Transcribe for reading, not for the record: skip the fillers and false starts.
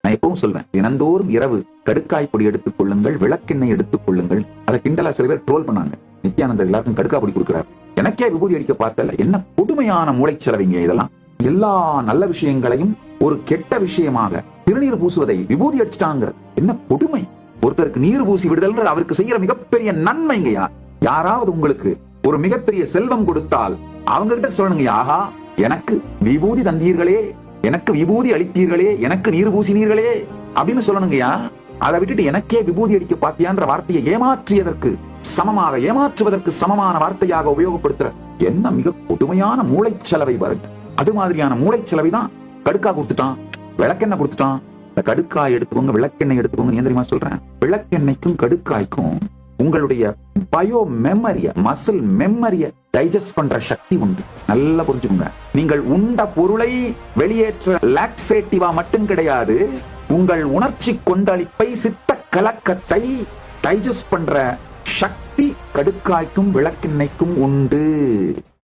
நான் எப்பவும் சொல்வேன், தினந்தோறும் இரவு கடுக்காய் பொடி எடுத்துக் கொள்ளுங்கள், விளக்கெண்ணெய் எடுத்துக் கொள்ளுங்கள். அதை கிண்டலா சில பேர் ட்ரோல் பண்ணாங்க. நித்யானந்தர் எல்லாருக்கும் கடுக்காய் பொடி கொடுக்கிறார், எனக்கே விபூதி அடிக்க பார்த்தல. என்ன கொடுமையான மூளைச்சலவைங்க இதெல்லாம். எல்லா நல்ல விஷயங்களையும் ஒரு கெட்ட விஷயமாக திருநீர் பூசுவதை விபூதி அடிச்சிட்டாங்க. என்ன கொடுமை. ஒருத்தருக்கு நீர் பூசி விடுதல் அவருக்கு செய்யற மிகப்பெரிய நன்மைங்கயா. யாராவது உங்களுக்கு ஒரு மிகப்பெரிய செல்வம் கொடுத்தால் அவங்க கிட்ட சொல்லணுங்க, ஆஹா எனக்கு விபூதி தந்தீர்களே, எனக்கு விபூதி அளித்தீர்களே, எனக்கு நீர் பூசினீர்களே அப்படின்னு சொல்லணுங்கயா. அதை விட்டுட்டு எனக்கே விபூதி அடிக்க பாத்தியான்ற வார்த்தையை ஏமாற்றுவதற்கு சமமான வார்த்தையாக உபயோகப்படுத்துற என்ன மிக கொடுமையான மூளைச்சலவை பாருங்க. அது மாதிரியான மூளைச்சலவை தான் கடுக்கா கொடுத்துட்டான், விளக்கெண்ணெய் கொடுத்துட்டான். இந்த கடுக்காய் எடுத்துக்கோங்க, விளக்கெண்ணெய் எடுத்துக்கோங்க. ஏன் தெரியுமா சொல்றேன்? விளக்கெண்ணெய்க்கும் கடுக்காய்க்கும் உங்களுடைய பயோ மெமரிய, மசில் மெமரிய டைஜஸ்ட் பண்ற சக்தி உண்டு. நல்லா புரிஞ்சுக்கோங்க. நீங்கள் உண்ட பொருளை வெளியேற்ற லாக்ஸேட்டிவா மட்டும் கிடையாது, உங்கள் உணர்ச்சி கொந்தளிப்பை, சித்த கலக்கத்தை டைஜஸ்ட் பண்ற சக்தி கடுக்காய்க்கும் விளக்கெண்ணெய்க்கும் உண்டு.